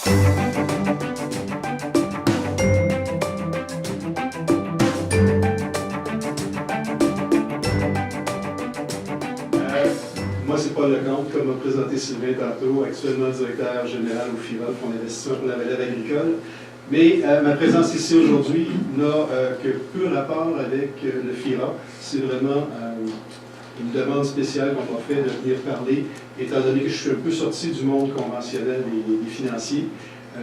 Moi, c'est Paul Lecomte, comme m'a présenté Sylvain tantôt, actuellement directeur général au FIRA, Fonds d'investissement pour la relève agricole. Mais ma présence ici aujourd'hui n'a que peu rapport avec le FIRA. C'est vraiment une demande spéciale qu'on m'a fait de venir parler, étant donné que je suis un peu sorti du monde conventionnel des financiers,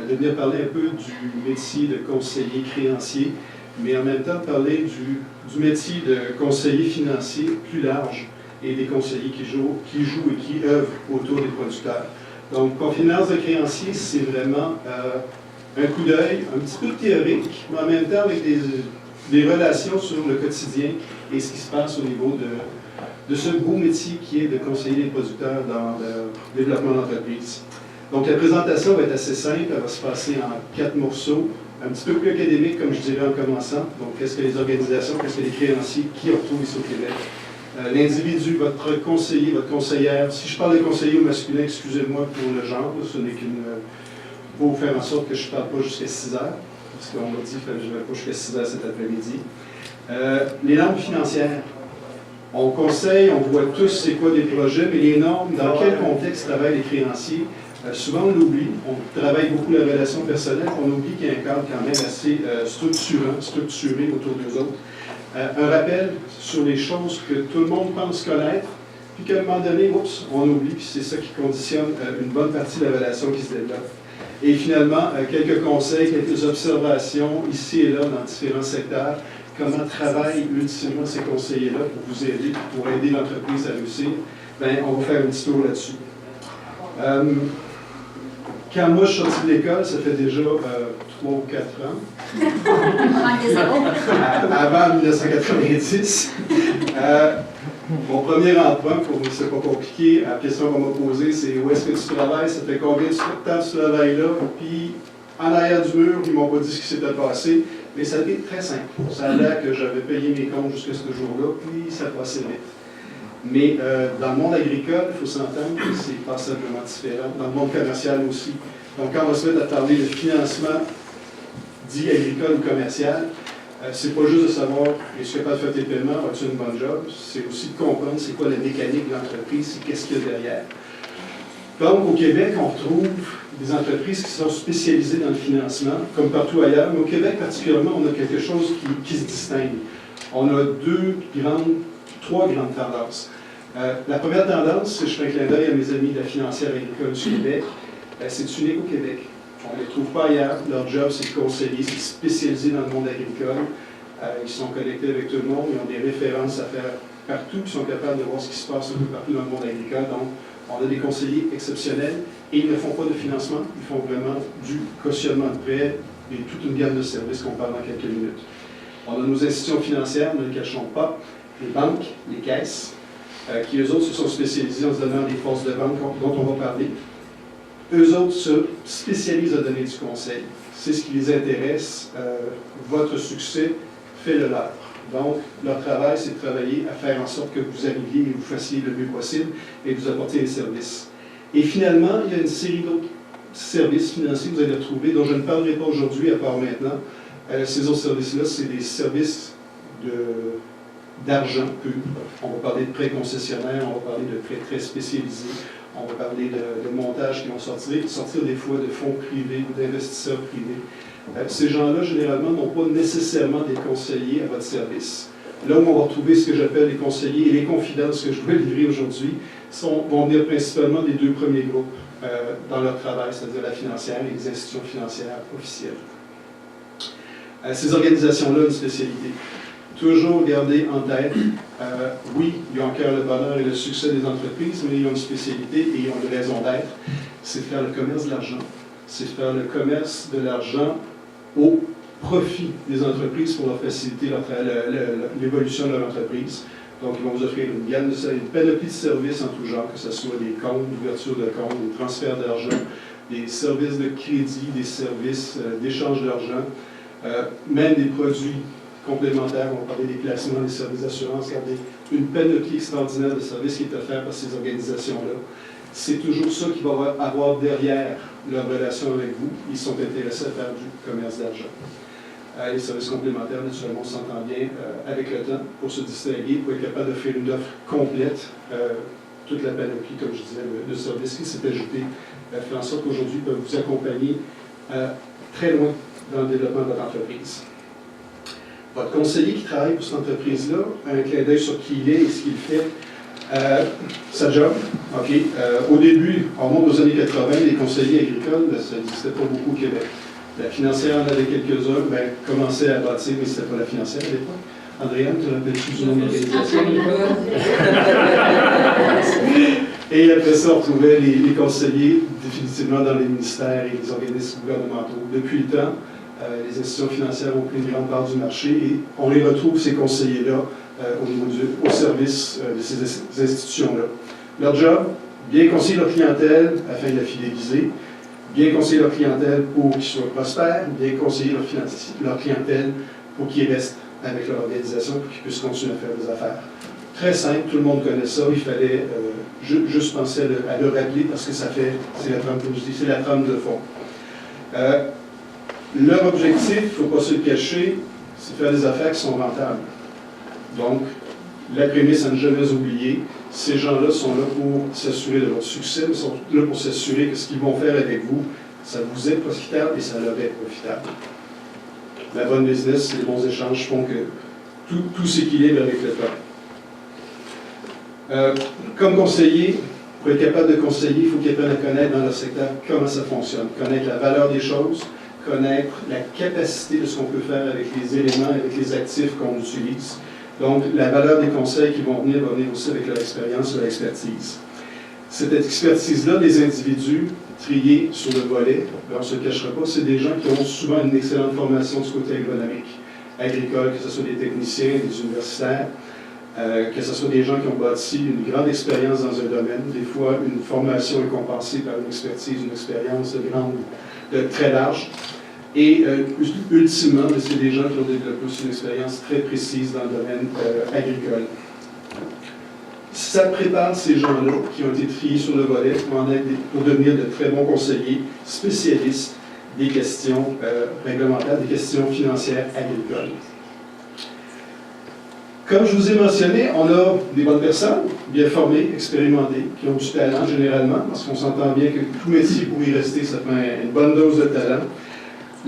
de venir parler un peu du métier de conseiller créancier, mais en même temps parler du métier de conseiller financier plus large et des conseillers qui jouent et qui œuvrent autour des producteurs. Donc, Confinance de créancier, c'est vraiment un coup d'œil, un petit peu théorique, mais en même temps avec des relations sur le quotidien et ce qui se passe au niveau de ce beau métier qui est de conseiller les producteurs dans le développement d'entreprise. Donc, la présentation va être assez simple, elle va se passer en 4 morceaux, un petit peu plus académique, comme je dirais en commençant. Donc, qu'est-ce que les organisations, qu'est-ce que les créanciers, qui on retrouve ici au Québec? L'individu, votre conseiller, votre conseillère. Si je parle de conseiller au masculin, excusez-moi pour le genre, ce n'est qu'une... pour faire en sorte que je ne parle pas jusqu'à 6 heures, parce qu'on m'a dit que je ne vais pas jusqu'à 6 heures cet après-midi. Les normes financières. On conseille, on voit tous c'est quoi des projets, mais les normes, dans quel contexte travaillent les créanciers? Souvent, on l'oublie. On travaille beaucoup la relation personnelle, on oublie qu'il y a un cadre quand même assez structuré autour d'eux autres. Un rappel sur les choses que tout le monde pense connaître, puis qu'à un moment donné, oups, on oublie, puis c'est ça qui conditionne une bonne partie de la relation qui se développe. Et finalement, quelques conseils, quelques observations ici et là dans différents secteurs. Comment travaillent ultimement ces conseillers-là pour vous aider, pour aider l'entreprise à réussir? Bien, on va faire un petit tour là-dessus. Quand moi je suis sorti de l'école, ça fait déjà 3 ou 4 ans. Avant 1990. Mon premier emploi, pour vous, c'est pas compliqué, la question qu'on m'a posée, c'est où est-ce que tu travailles, ça fait combien de temps tu travailles là, puis en arrière du mur, ils m'ont pas dit ce qui s'était passé, mais ça a été très simple. Ça a l'air que j'avais payé mes comptes jusqu'à ce jour-là, puis ça passait vite. Mais dans le monde agricole, il faut s'entendre que c'est pas simplement différent. Dans le monde commercial aussi. Donc, quand on va se mettre à parler de financement dit agricole ou commercial, c'est pas juste de savoir est-ce que tu as fait tes paiements, as-tu une bonne job, c'est aussi de comprendre c'est quoi la mécanique de l'entreprise, c'est qu'est-ce qu'il y a derrière. Donc, au Québec, on retrouve des entreprises qui sont spécialisées dans le financement, comme partout ailleurs, mais au Québec particulièrement, on a quelque chose qui se distingue. On a 3 grandes tendances. La première tendance, si je fais un clin d'œil à mes amis de la financière agricole du Québec, c'est unique au Québec. On ne les trouve pas ailleurs. Leur job, c'est de conseiller, c'est spécialisé dans le monde agricole. Ils sont connectés avec tout le monde, ils ont des références à faire partout, ils sont capables de voir ce qui se passe un peu partout dans le monde agricole. Donc, on a des conseillers exceptionnels et ils ne font pas de financement, ils font vraiment du cautionnement de prêts et toute une gamme de services qu'on parle dans quelques minutes. On a nos institutions financières, ne les cachons pas, les banques, les caisses, qui eux autres se sont spécialisés en se donnant des forces de vente dont on va parler. Eux autres se spécialisent à donner du conseil. C'est ce qui les intéresse. Votre succès fait le leur. Donc, leur travail, c'est de travailler à faire en sorte que vous arriviez et vous fassiez le mieux possible et de vous apporter des services. Et finalement, il y a une série d'autres services financiers que vous allez retrouver, dont je ne parlerai pas aujourd'hui, à part maintenant. Ces autres services-là, c'est des services d'argent pur. On va parler de prêts concessionnaires, on va parler de prêts très spécialisés, on va parler de montages qui vont sortir des fois de fonds privés ou d'investisseurs privés. Ces gens-là, généralement, n'ont pas nécessairement des conseillers à votre service. Là où on va retrouver ce que j'appelle les conseillers et les confidences que je dois livrer aujourd'hui, vont venir principalement des 2 premiers groupes dans leur travail, c'est-à-dire la financière et les institutions financières officielles. Ces organisations-là ont une spécialité. Toujours garder en tête, oui, ils ont en cœur le bonheur et le succès des entreprises, mais ils ont une spécialité et ils ont une raison d'être, c'est de faire le commerce de l'argent. C'est de faire le commerce de l'argent au profit des entreprises pour leur faciliter l'évolution de leur entreprise. Donc, ils vont vous offrir une panoplie de services en tout genre, que ce soit des comptes, l'ouverture de comptes, des transferts d'argent, des services de crédit, des services d'échange d'argent, même des produits complémentaires. On va parler des placements, des services d'assurance. Regardez, une panoplie extraordinaire de services qui est offerte par ces organisations-là. c'est toujours ça qui va avoir derrière leur relation avec vous. Ils sont intéressés à faire du commerce d'argent. Les services complémentaires, naturellement, on s'entend bien avec le temps pour se distinguer, pour être capable d'offrir une offre complète, toute la panoplie, comme je disais, de services qui s'est ajouté, fait en sorte qu'aujourd'hui, ils peuvent vous accompagner très loin dans le développement de votre entreprise. Votre conseiller qui travaille pour cette entreprise-là a un clin d'œil sur qui il est et ce qu'il fait. Sa job, OK. Au début, on remonte aux années 80, les conseillers agricoles, ça n'existait pas beaucoup au Québec. La financière en avait quelques-uns, commençait à bâtir, mais ce n'était pas la financière à l'époque. Andréane, tu te rappelles-tu du nom de l'organisation à l'époque? Et après ça, on retrouvait les conseillers définitivement dans les ministères et les organismes gouvernementaux. Depuis le temps, les institutions financières ont pris une grande part du marché et on les retrouve, ces conseillers-là, au service de ces institutions-là. Leur job, bien conseiller leur clientèle afin de la fidéliser, bien conseiller leur clientèle pour qu'ils soient prospères, bien conseiller leur clientèle pour qu'ils restent avec leur organisation, pour qu'ils puissent continuer à faire des affaires. Très simple, tout le monde connaît ça, il fallait juste penser à le rappeler parce que c'est la trame, comme je dis, c'est la trame de fond. Leur objectif, il ne faut pas se le cacher, c'est de faire des affaires qui sont rentables. Donc, la prémisse à ne jamais oublier, ces gens-là sont là pour s'assurer de votre succès, mais sont là pour s'assurer que ce qu'ils vont faire avec vous, ça vous est profitable et ça leur est profitable. La bonne business, les bons échanges font que tout s'équilibre avec le temps. Comme conseiller, pour être capable de conseiller, il faut qu'ils apprennent à connaître dans leur secteur comment ça fonctionne, connaître la valeur des choses, connaître la capacité de ce qu'on peut faire avec les éléments, avec les actifs qu'on utilise. Donc, la valeur des conseils qui vont venir va venir aussi avec leur expérience, leur expertise. Cette expertise-là, des individus triés sur le volet, on ne se le cachera pas, c'est des gens qui ont souvent une excellente formation du côté agronomique, agricole, que ce soit des techniciens, des universitaires, que ce soit des gens qui ont bâti une grande expérience dans un domaine. Des fois, une formation est compensée par une expertise, une expérience très large. Et ultimement, c'est des gens qui ont développé aussi une expérience très précise dans le domaine agricole. Ça prépare ces gens-là qui ont été triés sur le volet pour devenir de très bons conseillers, spécialistes des questions réglementaires, des questions financières agricoles. Comme je vous ai mentionné, on a des bonnes personnes, bien formées, expérimentées, qui ont du talent généralement, parce qu'on s'entend bien que tout métier, pour y rester, ça fait une bonne dose de talent.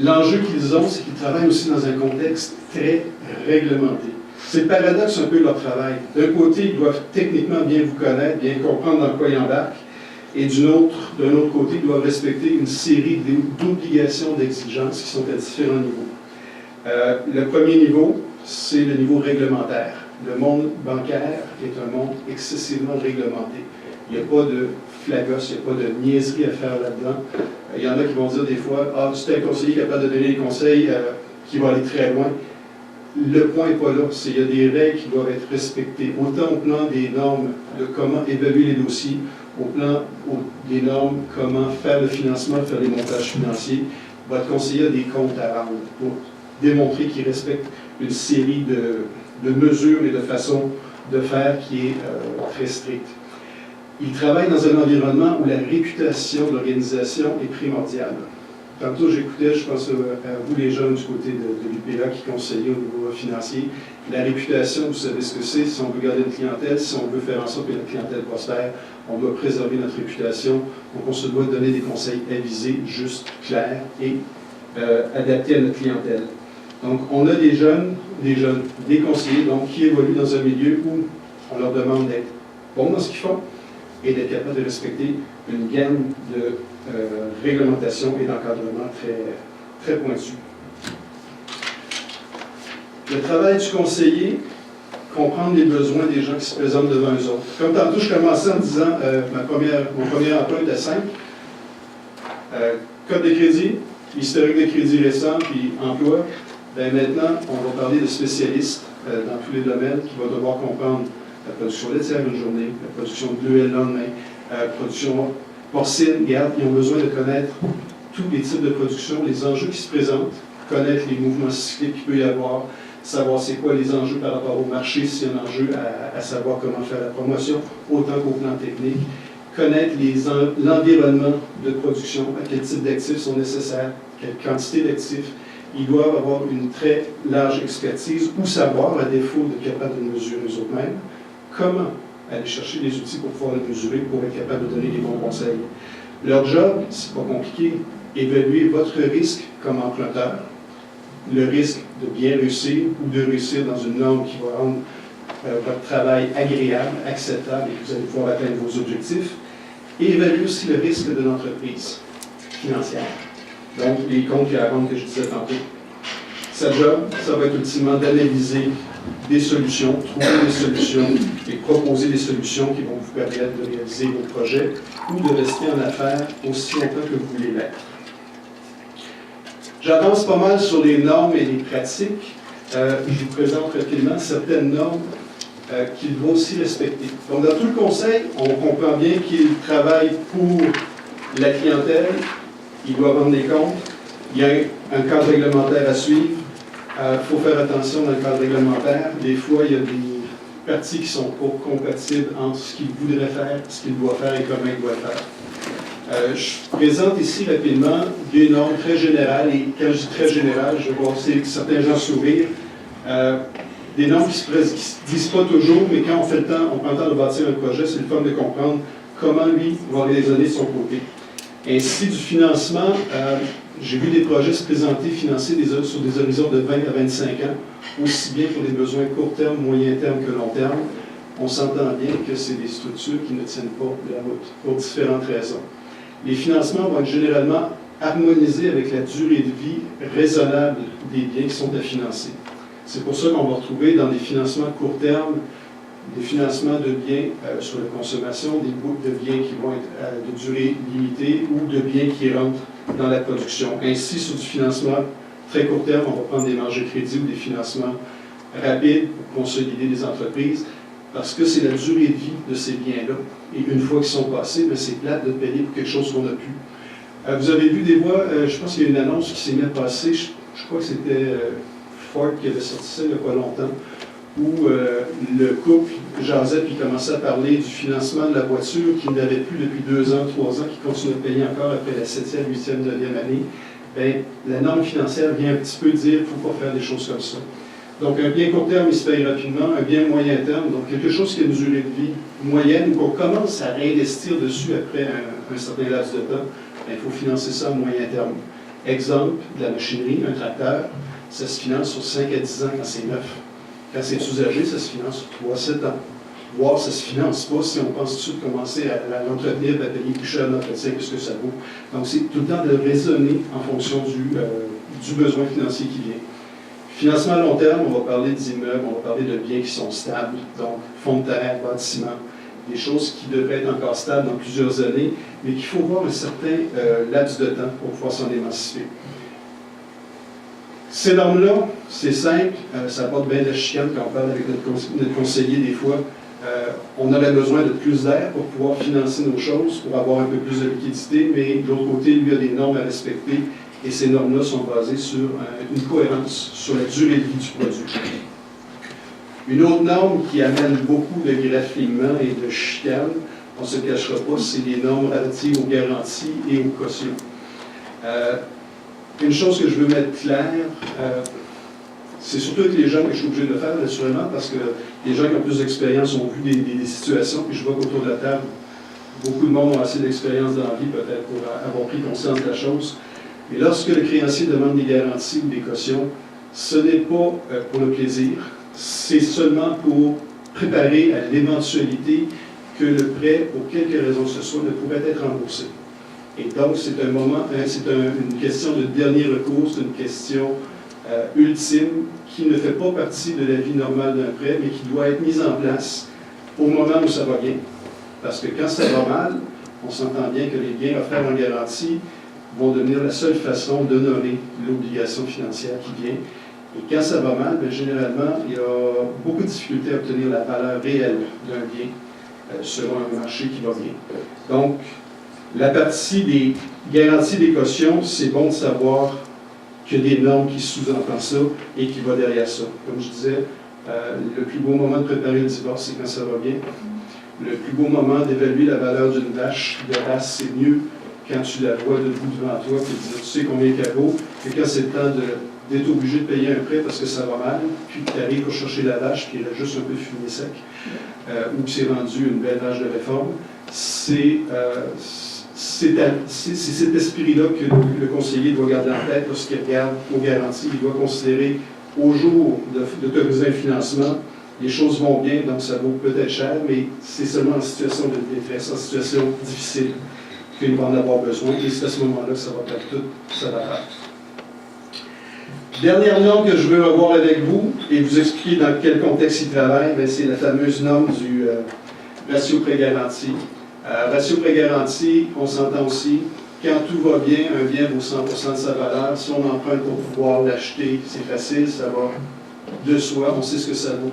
L'enjeu qu'ils ont, c'est qu'ils travaillent aussi dans un contexte très réglementé. C'est le paradoxe un peu de leur travail. D'un côté, ils doivent techniquement bien vous connaître, bien comprendre dans quoi ils embarquent, et d'un autre côté, ils doivent respecter une série d'obligations, d'exigences qui sont à différents niveaux. Le premier niveau, c'est le niveau réglementaire. Le monde bancaire est un monde excessivement réglementé. Il n'y a pas de flagos, il n'y a pas de niaiserie à faire là-dedans. Il y en a qui vont dire des fois, ah, c'est un conseiller capable de donner des conseils qui vont aller très loin. Le point n'est pas là. Il y a des règles qui doivent être respectées, autant au plan des normes de comment évaluer les dossiers, au plan des normes comment faire le financement, faire les montages financiers. Votre conseiller a des comptes à rendre pour démontrer qu'il respecte une série de mesures et de façons de faire qui est très stricte. Il travaille dans un environnement où la réputation de l'organisation est primordiale. Tantôt, j'écoutais, je pense à vous les jeunes du côté de l'UPA qui conseillaient au niveau financier. La réputation, vous savez ce que c'est. Si on veut garder une clientèle, si on veut faire en sorte que notre clientèle prospère, on doit préserver notre réputation. Donc, on se doit donner des conseils avisés, justes, clairs et adaptés à notre clientèle. Donc, on a des conseillers donc, qui évoluent dans un milieu où on leur demande d'être bons dans ce qu'ils font et d'être capable de respecter une gamme de réglementation et d'encadrement très pointu. Le travail du conseiller, comprendre les besoins des gens qui se présentent devant eux autres. Comme tantôt, je commençais en disant mon premier emploi était simple. Code de crédit, historique de crédit récent, puis emploi. Bien, maintenant, on va parler de spécialistes dans tous les domaines qui vont devoir comprendre la production laitière une journée, la production de bleuets le lendemain, production porcine, garde. Ils ont besoin de connaître tous les types de production, les enjeux qui se présentent, connaître les mouvements cycliques qu'il peut y avoir, savoir c'est quoi les enjeux par rapport au marché, s'il y a un enjeu à savoir comment faire la promotion, autant qu'au plan technique, connaître l'environnement de production, quel type d'actifs sont nécessaires, quelle quantité d'actifs. Ils doivent avoir une très large expertise ou savoir, à défaut d'être capable de mesurer eux-mêmes, comment aller chercher des outils pour pouvoir le mesurer, pour être capable de donner des bons conseils. Leur job, c'est pas compliqué, évaluer votre risque comme emprunteur, le risque de bien réussir ou de réussir dans une norme qui va rendre votre travail agréable, acceptable et que vous allez pouvoir atteindre vos objectifs, et évaluer aussi le risque de l'entreprise financière. Donc, les comptes et la rente que je disais tantôt. Sa job, ça va être ultimement d'analyser des solutions, trouver des solutions et proposer des solutions qui vont vous permettre de réaliser vos projets ou de rester en affaires aussi longtemps que vous voulez l'être. J'avance pas mal sur les normes et les pratiques. Je vous présente rapidement certaines normes qu'il faut aussi respecter. Donc, dans tout le conseil, on comprend bien qu'il travaille pour la clientèle, il doit rendre des comptes, il y a un cadre réglementaire à suivre, il faut faire attention dans le cadre réglementaire. Des fois, il y a des parties qui ne sont pas compatibles entre ce qu'il voudrait faire, ce qu'il doit faire et comment il doit faire. Je présente ici rapidement des normes très générales, et quand je dis très générales, je vois certains gens sourire. Des normes qui ne se disent pas toujours, mais quand on fait le temps, on prend le temps de bâtir un projet, c'est le fun de comprendre comment lui va raisonner de son côté. Ainsi, du financement, j'ai vu des projets se présenter financés sur des horizons de 20 à 25 ans, aussi bien pour des besoins court terme, moyen terme que long terme. On s'entend bien que c'est des structures qui ne tiennent pas la route, pour différentes raisons. Les financements vont être généralement harmonisés avec la durée de vie raisonnable des biens qui sont à financer. C'est pour ça qu'on va retrouver dans des financements court terme, des financements de biens sur la consommation, des bouts de biens qui vont être de durée limitée ou de biens qui rentrent dans la production. Ainsi, sur du financement très court terme, on va prendre des marges de crédit ou des financements rapides pour consolider les entreprises, parce que c'est la durée de vie de ces biens-là. Et une fois qu'ils sont passés, c'est plate de payer pour quelque chose qu'on n'a plus. Vous avez vu des fois, je pense qu'il y a une annonce qui s'est mise à passer, je crois que c'était Ford qui avait sorti ça il n'y a pas longtemps, où le couple jasait puis commençait à parler du financement de la voiture qu'il n'avait plus depuis 2 ans, 3 ans, qui continue de payer encore après la 7e, 8e, 9e année. Bien, la norme financière vient un petit peu dire qu'il ne faut pas faire des choses comme ça. Donc, un bien court terme, il se paye rapidement. Un bien moyen terme, donc quelque chose qui a une durée de vie moyenne, ou qu'on commence à réinvestir dessus après un certain laps de temps, bien, il faut financer ça à moyen terme. Exemple, de la machinerie, un tracteur, ça se finance sur 5 à 10 ans quand c'est neuf. Quand c'est usagé, ça se finance sur 3 à 7 ans. Voire, ça ne se finance pas si on pense tout de suite commencer à l'entretenir, à payer plus cher l'entretien que ce que ça vaut. Donc, c'est tout le temps de raisonner en fonction du besoin financier qui vient. Financement à long terme, on va parler des immeubles, on va parler de biens qui sont stables, donc fonds de terre, bâtiments, des choses qui devraient être encore stables dans plusieurs années, mais qu'il faut voir un certain laps de temps pour pouvoir s'en émanciper. Ces normes-là, c'est simple, ça apporte bien de la chicane quand on parle avec notre conseiller des fois. On aurait besoin de plus d'air pour pouvoir financer nos choses, pour avoir un peu plus de liquidité, mais de l'autre côté, lui a des normes à respecter, et ces normes-là sont basées sur une cohérence, sur la durée de vie du produit. Une autre norme qui amène beaucoup de graffinement et de chicane, on ne se cachera pas, c'est les normes relatives aux garanties et aux cautions. Une chose que je veux mettre claire, c'est surtout avec les gens que je suis obligé de le faire, naturellement, parce que les gens qui ont plus d'expérience ont vu des situations, puis je vois qu'autour de la table, beaucoup de monde ont assez d'expérience dans la vie, peut-être, pour avoir pris conscience de la chose. Mais lorsque le créancier demande des garanties ou des cautions, ce n'est pas pour le plaisir, c'est seulement pour préparer à l'éventualité que le prêt, pour quelque raison que ce soit, ne pourrait être remboursé. Et donc, c'est une question de dernier recours, c'est une question ultime qui ne fait pas partie de la vie normale d'un prêt, mais qui doit être mise en place au moment où ça va bien. Parce que quand ça va mal, on s'entend bien que les biens offerts en garantie vont devenir la seule façon d'honorer l'obligation financière qui vient. Et quand ça va mal, bien, généralement, il y a beaucoup de difficultés à obtenir la valeur réelle d'un bien selon un marché qui va bien. Donc, la partie des garanties des cautions, c'est bon de savoir qu'il y a des normes qui sous-entendent ça et qui va derrière ça. Comme je disais, le plus beau moment de préparer le divorce, c'est quand ça va bien. le plus beau moment d'évaluer la valeur d'une vache de race, c'est mieux quand tu la vois debout devant toi, puis tu sais combien qu'elle vaut, et quand c'est le temps d'être obligé de payer un prêt parce que ça va mal, puis que tu arrives pour chercher la vache, puis elle a juste un peu fumé sec, ou que c'est rendu une belle vache de réforme, c'est cet esprit-là que le conseiller doit garder en tête lorsqu'il regarde aux garanties. Il doit considérer au jour d'autoriser un financement, les choses vont bien, donc ça vaut peut-être cher, mais c'est seulement en situation de détresse, en situation difficile, qu'il va en avoir besoin, et c'est à ce moment-là que ça va perdre toute sa valeur. Dernière norme que je veux revoir avec vous, et vous expliquer dans quel contexte il travaille, c'est la fameuse norme du ratio pré-garanti. Ratio pré-garanti, on s'entend aussi, quand tout va bien, un bien vaut 100% de sa valeur. Si on emprunte pour pouvoir l'acheter, c'est facile, ça va de soi, on sait ce que ça vaut.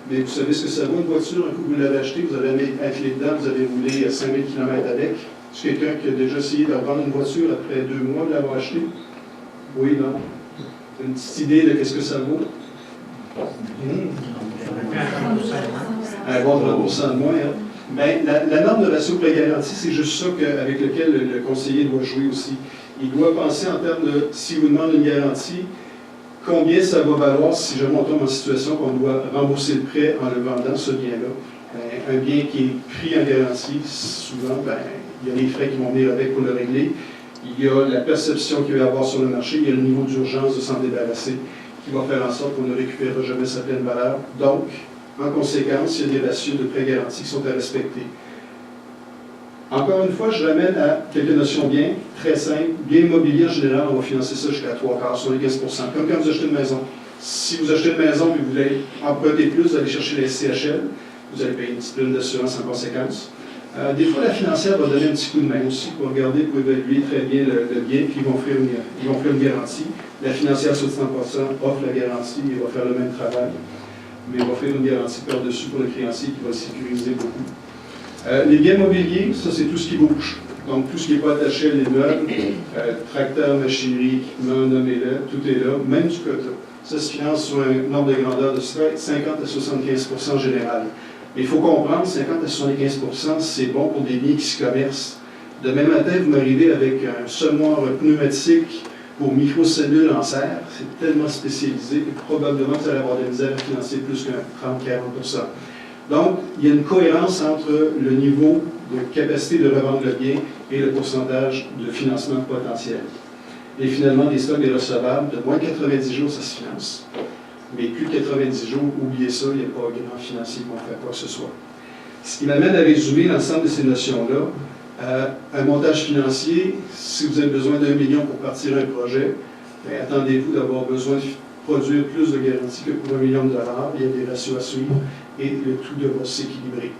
Mais vous savez ce que ça vaut, une voiture, un coup que vous l'avez achetée, vous avez mis un clé dedans, vous avez roulé 5000 km avec. Est-ce quelqu'un qui a déjà essayé de revendre une voiture après 2 mois de l'avoir achetée? Oui, non? Une petite idée de qu'est-ce que ça vaut? Un bon 30% de moins. Hein? Mais la norme de ratio pré-garanti, c'est juste ça avec lequel le conseiller doit jouer aussi. Il doit penser en termes de, s'il vous demande une garantie, combien ça va valoir si jamais on tombe en situation qu'on doit rembourser le prêt en le vendant, ce bien-là. Un bien qui est pris en garantie, souvent, il y a les frais qui vont venir avec pour le régler. Il y a la perception qu'il va y avoir sur le marché, il y a le niveau d'urgence de s'en débarrasser qui va faire en sorte qu'on ne récupérera jamais sa pleine valeur. Donc, en conséquence, il y a des ratios de prêts garantis qui sont à respecter. Encore une fois, je ramène à quelques notions bien, très simples. Bien immobilier en général, on va financer ça jusqu'à 3/4, sur les 15%. Comme quand vous achetez une maison. Si vous achetez une maison et vous voulez emprunter plus, vous allez chercher les SCHL, vous allez payer une petite prime d'assurance en conséquence. Des fois, la financière va donner un petit coup de main aussi pour regarder, pour évaluer très bien le bien, puis ils vont offrir une garantie. La financière, sur 100%, offre la garantie et va faire le même travail, mais va offrir une garantie par-dessus pour le créancier qui va sécuriser beaucoup. Les biens mobiliers, ça c'est tout ce qui bouge. Donc tout ce qui n'est pas attaché à l'immeuble, tracteur, machinerie, équipement, nommez-le, tout est là, même du coton. Ça se finance sur un ordre de grandeur de 50 à 75% général. Mais il faut comprendre, 50 à 75%, c'est bon pour des biens qui se commercent. Demain matin, vous m'arrivez avec un semoir pneumatique pour microcellules en serre, c'est tellement spécialisé que probablement vous allez avoir de la misère à financer plus qu'un 30-40%. Donc, il y a une cohérence entre le niveau de capacité de revendre le bien et le pourcentage de financement potentiel. Et finalement, des stocks des recevables, de moins de 90 jours, ça se finance. Mais plus de 90 jours, oubliez ça, il n'y a pas grand financier qui va faire quoi que ce soit. Ce qui m'amène à résumer l'ensemble de ces notions-là. Un montage financier, si vous avez besoin d'1 million pour partir un projet, attendez-vous d'avoir besoin de produire plus de garanties que pour $1 million. Il y a des ratios à suivre et le tout devra s'équilibrer.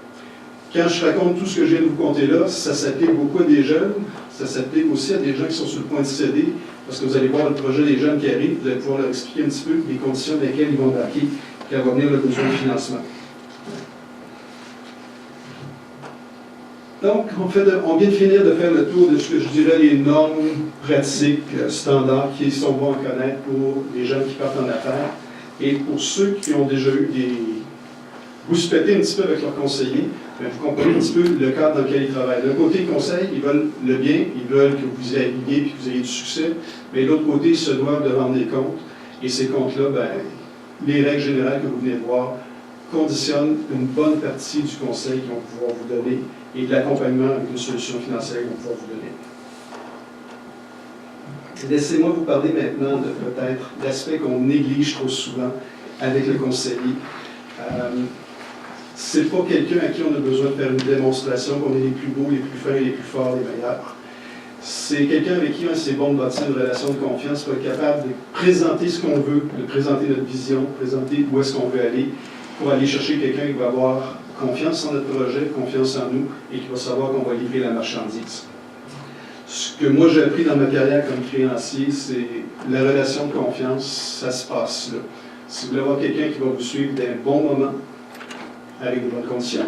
Quand je raconte tout ce que je viens de vous conter là, ça s'applique beaucoup à des jeunes, ça s'applique aussi à des gens qui sont sur le point de céder, parce que vous allez voir le projet des jeunes qui arrivent, vous allez pouvoir leur expliquer un petit peu les conditions dans lesquelles ils vont embarquer, quand va venir le besoin de financement. Donc, on vient de finir de faire le tour de ce que je dirais les normes pratiques standards qui sont bons à connaître pour les jeunes qui partent en affaires. Et pour ceux qui ont déjà eu des... Vous spétez un petit peu avec leur conseiller, vous comprenez un petit peu le cadre dans lequel ils travaillent. D'un côté, conseil, ils veulent le bien, ils veulent que vous ayez bien et que vous ayez du succès, mais de l'autre côté, ils se doivent de rendre des comptes. Et ces comptes-là, les règles générales que vous venez de voir conditionnent une bonne partie du conseil qu'ils vont pouvoir vous donner et de l'accompagnement avec une solution financière qu'ils vont pouvoir vous donner. Laissez-moi vous parler maintenant de peut-être l'aspect qu'on néglige trop souvent avec le conseiller. C'est pas quelqu'un à qui on a besoin de faire une démonstration qu'on est les plus beaux, les plus fins, les plus forts, les meilleurs. C'est quelqu'un avec qui c'est bon de bâtir une relation de confiance, pour être capable de présenter ce qu'on veut, de présenter notre vision, présenter où est-ce qu'on veut aller, pour aller chercher quelqu'un qui va avoir confiance en notre projet, confiance en nous, et qui va savoir qu'on va livrer la marchandise. Ce que moi j'ai appris dans ma carrière comme créancier, c'est la relation de confiance, ça se passe là. Si vous voulez avoir quelqu'un qui va vous suivre d'un bon moment, avec de bonnes conditions,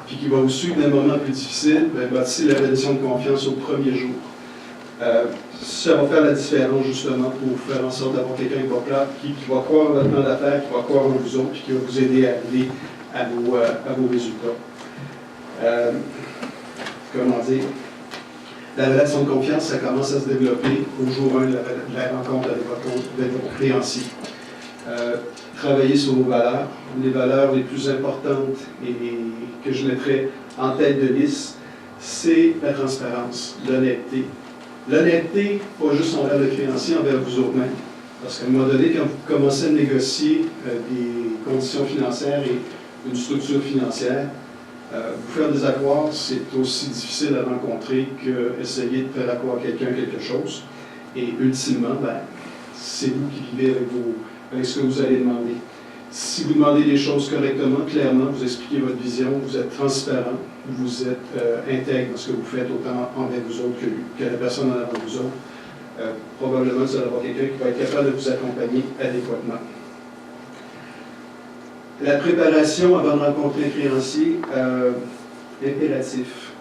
puis qui va vous suivre d'un moment plus difficile, bâtissez la relation de confiance au premier jour. Ça va faire la différence justement pour faire en sorte d'avoir quelqu'un qui va croire en votre plan d'affaires, qui va croire en vous autres, puis qui va vous aider à arriver à vos résultats. Comment dire, la relation de confiance, ça commence à se développer au jour 1 de la rencontre avec votre créancier. Travailler sur vos valeurs. Les valeurs les plus importantes et que je mettrais en tête de liste, c'est la transparence, l'honnêteté. L'honnêteté, pas juste envers le créancier, envers vous autres-mêmes. Parce qu'à un moment donné, quand vous commencez à négocier des conditions financières et une structure financière, vous faire des accords, c'est aussi difficile à rencontrer qu'essayer de faire accord à quelqu'un quelque chose. Et ultimement, c'est vous qui vivez avec ce que vous allez demander. Si vous demandez les choses correctement, clairement, vous expliquez votre vision, vous êtes transparent, vous êtes intègre dans ce que vous faites autant envers vous autres que la personne en avant de vous autres, probablement vous allez avoir quelqu'un qui va être capable de vous accompagner adéquatement. La préparation avant de rencontrer un créancier, impératif.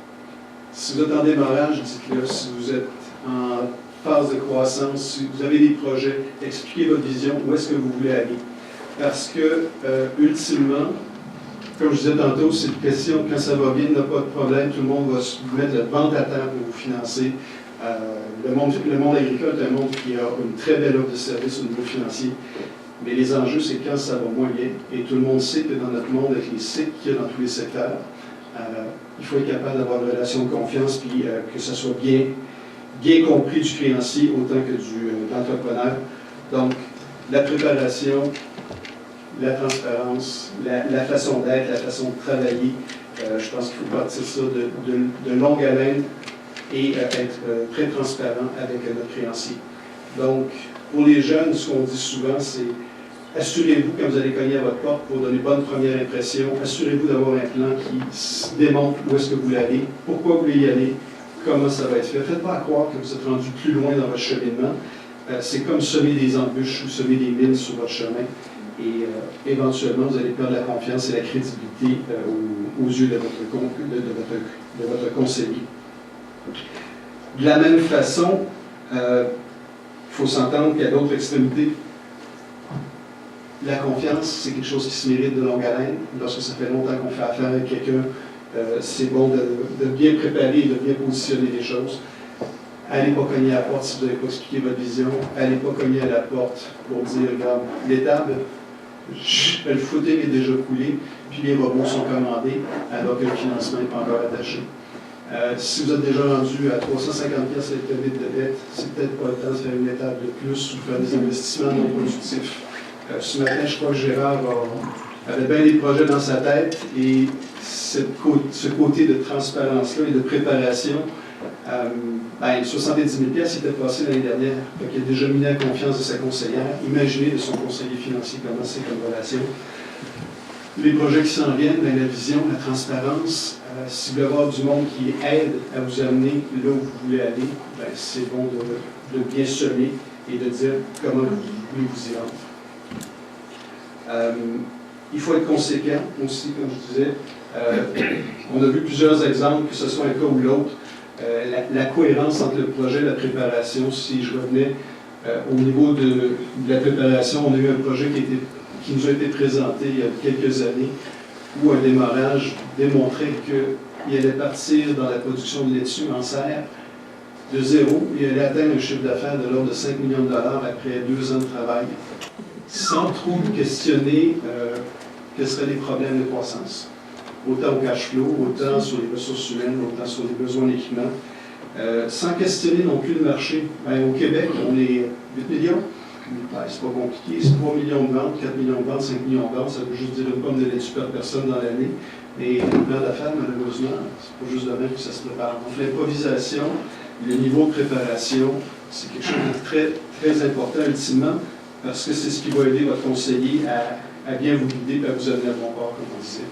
Si vous êtes en démarrage, dites-le. Si vous êtes en phase de croissance, si vous avez des projets, expliquez votre vision, où est-ce que vous voulez aller. Parce que, ultimement, comme je disais tantôt, c'est une question, quand ça va bien, il n'y a pas de problème, tout le monde va se mettre le ventre à terre pour vous financer. Le monde agricole est un monde qui a une très belle offre de service au niveau financier. Mais les enjeux, c'est quand ça va moins bien. Et tout le monde sait que dans notre monde, avec les cycles qu'il y a dans tous les secteurs, il faut être capable d'avoir une relation de confiance, puis que ça soit bien compris du créancier autant que de l'entrepreneur. Donc, la préparation, la transparence, la façon d'être, la façon de travailler, je pense qu'il faut partir ça de longue haleine et être très transparent avec notre créancier. Donc, pour les jeunes, ce qu'on dit souvent, c'est assurez-vous, quand vous allez cogner à votre porte pour donner bonne première impression, assurez-vous d'avoir un plan qui démontre où est-ce que vous voulez aller, pourquoi vous voulez y aller, comment ça va être fait. Faites pas croire que vous êtes rendu plus loin dans votre cheminement. C'est comme semer des embûches ou semer des mines sur votre chemin. Et éventuellement, vous allez perdre la confiance et la crédibilité aux yeux de votre conseiller. De la même façon, il faut s'entendre qu'il y a d'autres extrémités. La confiance, c'est quelque chose qui se mérite de longue haleine. Lorsque ça fait longtemps qu'on fait affaire avec quelqu'un, c'est bon de bien préparer et de bien positionner les choses. Allez pas cogner à la porte si vous n'avez pas expliqué votre vision. Allez pas cogner à la porte pour dire, regarde, l'étable, le footing est déjà coulé, puis les robots sont commandés, alors que le financement n'est pas encore attaché. Si vous êtes déjà rendu à 350 pièces avec le vide de dette, c'est peut-être pas le temps de faire une étape de plus ou faire des investissements non productifs. Ce matin, je crois que Gérard avait bien des projets dans sa tête et ce côté de transparence-là et de préparation, 70 000 pièces était passé l'année dernière. Donc, il a déjà mis la confiance de sa conseillère. Imaginez de son conseiller financier comment c'est comme relation. Les projets qui s'en viennent, la vision, la transparence, si vous voulez avoir du monde qui aide à vous amener là où vous voulez aller, c'est bon de bien semer et de dire comment vous voulez vous y rendre. Il faut être conséquent aussi, comme je disais. On a vu plusieurs exemples, que ce soit un cas ou l'autre. La cohérence entre le projet et la préparation, si je revenais au niveau de la préparation, on a eu un projet qui nous a été présenté il y a quelques années, où un démarrage démontrait qu'il allait partir dans la production de laitue en serre de zéro, et il allait atteindre un chiffre d'affaires de l'ordre de 5 millions de dollars après 2 ans de travail, sans trop questionner quels seraient les problèmes de croissance. Autant au cash flow, autant sur les ressources humaines, autant sur les besoins d'équipement, sans questionner non plus le marché. Au Québec, on est 8 millions. C'est pas compliqué, c'est 3 millions de ventes, 4 millions de ventes, 5 millions de ventes, ça veut juste dire une pomme de laitue par personne dans l'année. Et le plan d'affaires, malheureusement, c'est pas juste de même que ça se prépare. Donc l'improvisation, le niveau de préparation, c'est quelque chose de très, très important ultimement, parce que c'est ce qui va aider votre conseiller à bien vous guider et à vous amener à bon port, comme on disait.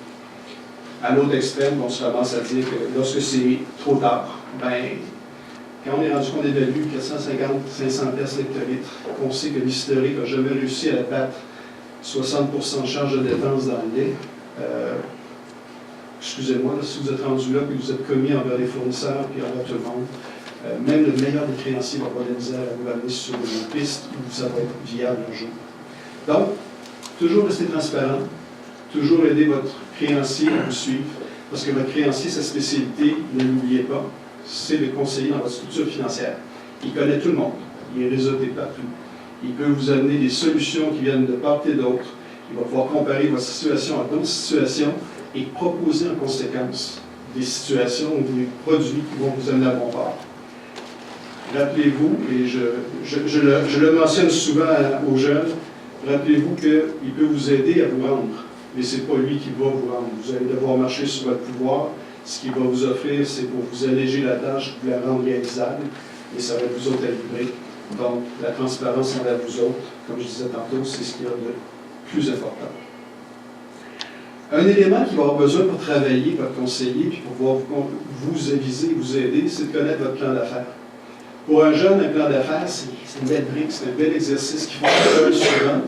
À l'autre extrême, on se ramasse à dire que lorsque c'est trop tard, quand on est rendu qu'on évalue 450-500 pièces l'hectolitre, qu'on sait que l'historique n'a jamais réussi à battre 60% de charge de dépense dans le lait, excusez-moi, si vous êtes rendu là et que vous êtes commis envers les fournisseurs et envers tout le monde, même le meilleur des créanciers va avoir de la misère à vous amener sur une piste où ça va être viable un jour. Donc, toujours rester transparent, toujours aider votre créancier à vous suivre, parce que votre créancier, sa spécialité, ne l'oubliez pas, c'est de conseiller dans votre structure financière. Il connaît tout le monde, il est réseauté partout. Il peut vous amener des solutions qui viennent de part et d'autre. Il va pouvoir comparer votre situation à d'autres situations et proposer en conséquence des situations ou des produits qui vont vous amener à bon port. Rappelez-vous, et je le mentionne souvent aux jeunes, rappelez-vous qu'il peut vous aider à vous rendre, mais ce n'est pas lui qui va vous rendre. Vous allez devoir marcher sur votre pouvoir. Ce qu'il va vous offrir, c'est pour vous alléger la tâche, vous la rendre réalisable, et ça va vous autres à livrer. Donc, la transparence envers vous autres, comme je disais tantôt, c'est ce qu'il y a de plus important. Un élément qu'il va avoir besoin pour travailler, votre conseiller, puis pour pouvoir vous aviser, vous aider, c'est de connaître votre plan d'affaires. Pour un jeune, un plan d'affaires, c'est une belle brique, c'est un bel exercice qu'il faut faire souvent.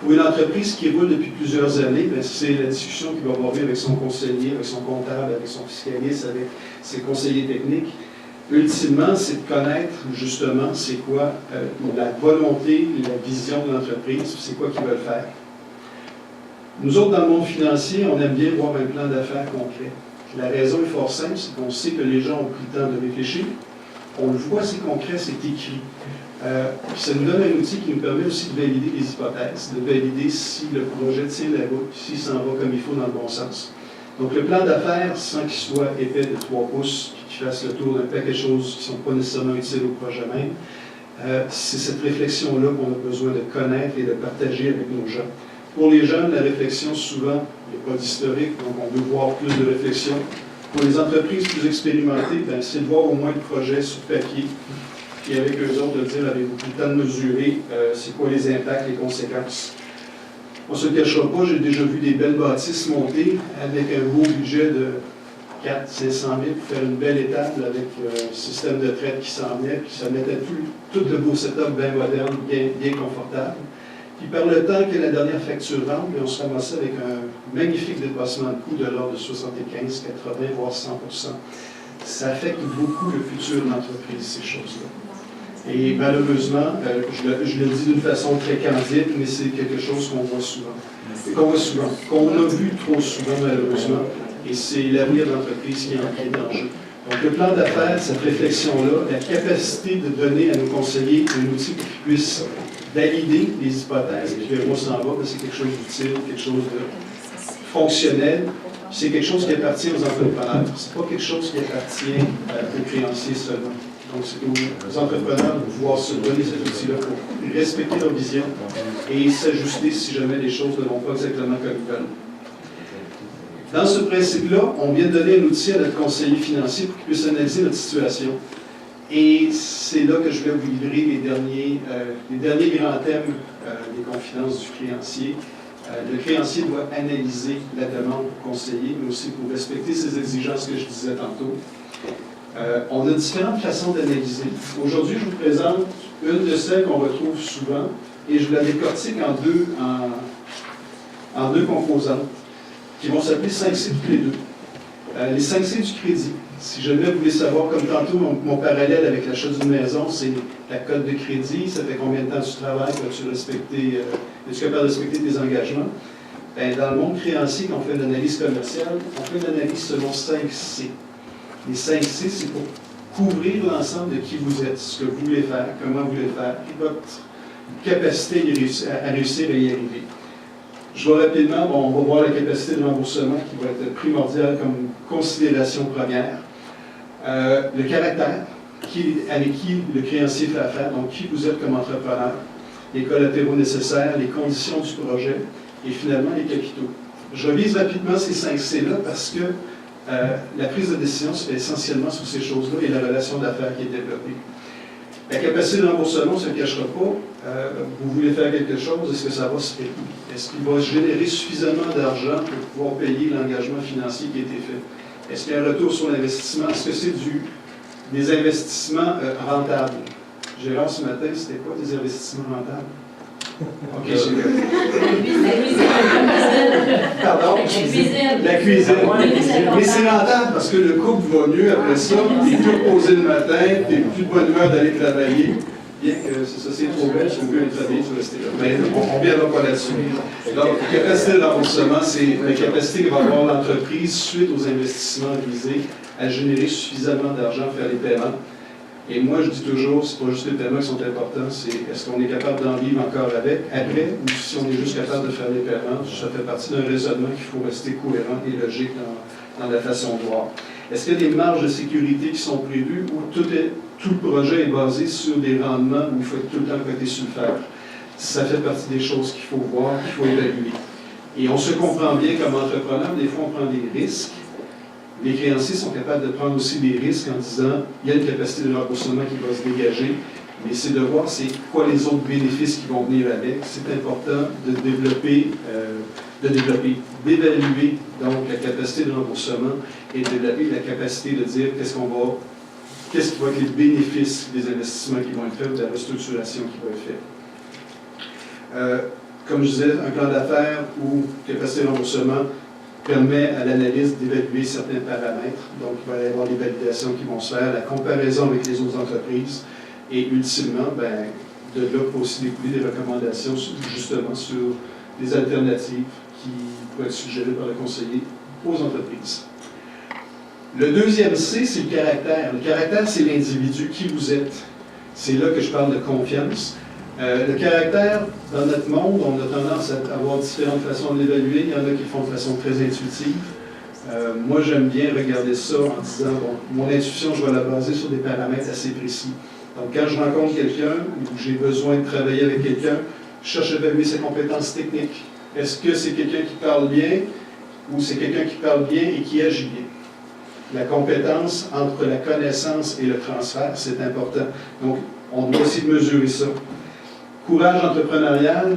Pour une entreprise qui roule depuis plusieurs années, c'est la discussion qu'il va avoir avec son conseiller, avec son comptable, avec son fiscaliste, avec ses conseillers techniques. Ultimement, c'est de connaître justement c'est quoi la volonté, la vision de l'entreprise, c'est quoi qu'ils veulent faire. Nous autres, dans le monde financier, on aime bien voir un plan d'affaires concret. La raison est fort simple, c'est qu'on sait que les gens ont pris le temps de réfléchir. On le voit, c'est concret, c'est écrit. Puis ça nous donne un outil qui nous permet aussi de valider les hypothèses, de valider si le projet tient la route, s'il s'en va comme il faut dans le bon sens. Donc le plan d'affaires, sans qu'il soit épais de 3 pouces, puis qu'il fasse le tour d'un paquet de choses qui ne sont pas nécessairement utiles au projet même, c'est cette réflexion-là qu'on a besoin de connaître et de partager avec nos gens. Pour les jeunes, la réflexion, souvent, il n'y a pas d'historique, donc on veut voir plus de réflexion. Pour les entreprises plus expérimentées, c'est de voir au moins le projet sur papier, puis avec eux autres, de dire, avez-vous pris le temps de mesurer c'est quoi les impacts, les conséquences. On ne se cachera pas, j'ai déjà vu des belles bâtisses montées avec un beau budget de 400 000 à 500 000 pour faire une belle étable avec un système de traite qui s'en venait, puis ça mettait tout le beau setup bien moderne, bien confortable. Puis par le temps que la dernière facture rentre, on se ramassait avec un magnifique dépassement de coût de l'ordre de 75, 80, voire 100%. Ça affecte beaucoup le futur de l'entreprise, ces choses-là. Et malheureusement, je le dis d'une façon très candide, mais c'est quelque chose qu'on voit souvent. Qu'on a vu trop souvent, malheureusement. Et c'est l'avenir de l'entreprise qui est en jeu. Donc le plan d'affaires, cette réflexion-là, la capacité de donner à nos conseillers un outil pour qu'ils puissent valider les hypothèses, puis on s'en va, c'est quelque chose d'utile, quelque chose de fonctionnel. C'est quelque chose qui appartient aux entrepreneurs. Ce n'est pas quelque chose qui appartient aux créanciers seulement. Donc, c'est aux entrepreneurs de pouvoir se donner cet outil-là pour respecter leur vision et s'ajuster si jamais les choses ne vont pas exactement comme ils veulent. Dans ce principe-là, on vient de donner un outil à notre conseiller financier pour qu'il puisse analyser notre situation. Et c'est là que je vais vous livrer les derniers grands thèmes des confidences du créancier. Le créancier doit analyser la demande pour conseiller, mais aussi pour respecter ces exigences que je disais tantôt. On a différentes façons d'analyser. Aujourd'hui, je vous présente une de celles qu'on retrouve souvent, et je vous la décortique en deux composantes, qui vont s'appeler 5C toutes les deux. Les 5C du crédit. Si jamais vous voulez savoir, comme tantôt, mon parallèle avec l'achat d'une maison, c'est la cote de crédit, ça fait combien de temps tu travailles, es-tu capable de respecter tes engagements? Bien, dans le monde créancier, quand on fait une analyse commerciale, on fait une analyse selon 5C. Les 5C, c'est pour couvrir l'ensemble de qui vous êtes, ce que vous voulez faire, comment vous voulez faire, et votre capacité à réussir à y arriver. Je vais rapidement, on va voir la capacité de remboursement qui va être primordiale comme considération première. Le caractère, avec qui le créancier fait affaire, donc qui vous êtes comme entrepreneur, les collatéraux nécessaires, les conditions du projet et finalement les capitaux. Je revise rapidement ces 5C-là parce que la prise de décision se fait essentiellement sur ces choses-là et la relation d'affaires qui est développée. La capacité de remboursement, on ne se cachera pas. Vous voulez faire quelque chose, est-ce que ça va se payer? Est-ce qu'il va générer suffisamment d'argent pour pouvoir payer l'engagement financier qui a été fait? Est-ce qu'il y a un retour sur l'investissement? Est-ce que c'est des investissements rentables? Gérard, ce matin, c'était quoi des investissements rentables? OK, c'est bien. Pardon? La cuisine. Mais c'est rentable parce que le couple va mieux après ça, tu n'es plus reposé le matin, tu n'es plus de bonne humeur d'aller travailler. bien que c'est trop belle, si vous voulez travailler sur le stéréo. Mais on ne reviendra pas là-dessus. Donc, la capacité de remboursement, c'est la capacité que va avoir l'entreprise suite aux investissements visés à générer suffisamment d'argent pour faire les paiements. Et moi, je dis toujours, c'est pas juste les paiements qui sont importants, c'est est-ce qu'on est capable d'en vivre encore avec, après, ou si on est juste capable de faire les paiements. Ça fait partie d'un raisonnement qu'il faut rester cohérent et logique dans la façon de voir. Est-ce qu'il y a des marges de sécurité qui sont prévues ou tout le projet est basé sur des rendements où il faut être tout le temps côté sur le fer? Ça fait partie des choses qu'il faut voir, qu'il faut évaluer. Et on se comprend bien comme entrepreneur, des fois on prend des risques. Les créanciers sont capables de prendre aussi des risques en disant il y a une capacité de remboursement qui va se dégager, mais c'est de voir c'est quoi les autres bénéfices qui vont venir avec. C'est important d'évaluer donc la capacité de remboursement et de développer la capacité de dire qu'est-ce qui va être les bénéfices des investissements qui vont être faits ou de la restructuration qui va être faite. Comme je disais, un plan d'affaires ou capacité de remboursement permet à l'analyste d'évaluer certains paramètres. Donc, il va y avoir les validations qui vont se faire, la comparaison avec les autres entreprises et ultimement, de là peut aussi découler des recommandations justement sur des alternatives qui pourraient être suggérées par le conseiller aux entreprises. Le deuxième C, c'est le caractère. Le caractère, c'est l'individu, qui vous êtes. C'est là que je parle de confiance. Le caractère, dans notre monde, on a tendance à avoir différentes façons de l'évaluer. Il y en a qui le font de façon très intuitive. Moi, j'aime bien regarder ça en disant, bon, mon intuition, je vais la baser sur des paramètres assez précis. Donc, quand je rencontre quelqu'un ou j'ai besoin de travailler avec quelqu'un, je cherche à évaluer ses compétences techniques. Est-ce que c'est quelqu'un qui parle bien ou c'est quelqu'un qui parle bien et qui agit bien? La compétence entre la connaissance et le transfert, c'est important. Donc, on doit aussi mesurer ça. Courage entrepreneurial,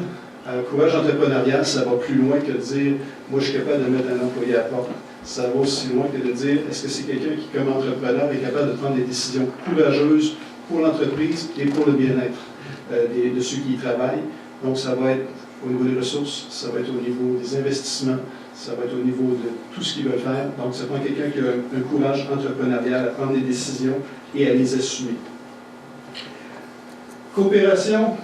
ça va plus loin que de dire « moi, je suis capable de mettre un employé à porte ». Ça va aussi loin que de dire « est-ce que c'est quelqu'un qui, comme entrepreneur, est capable de prendre des décisions courageuses pour l'entreprise et pour le bien-être de ceux qui y travaillent ». Donc, ça va être au niveau des ressources, ça va être au niveau des investissements, ça va être au niveau de tout ce qu'ils veulent faire. Donc, ça prend quelqu'un qui a un courage entrepreneurial à prendre des décisions et à les assumer. Coopération.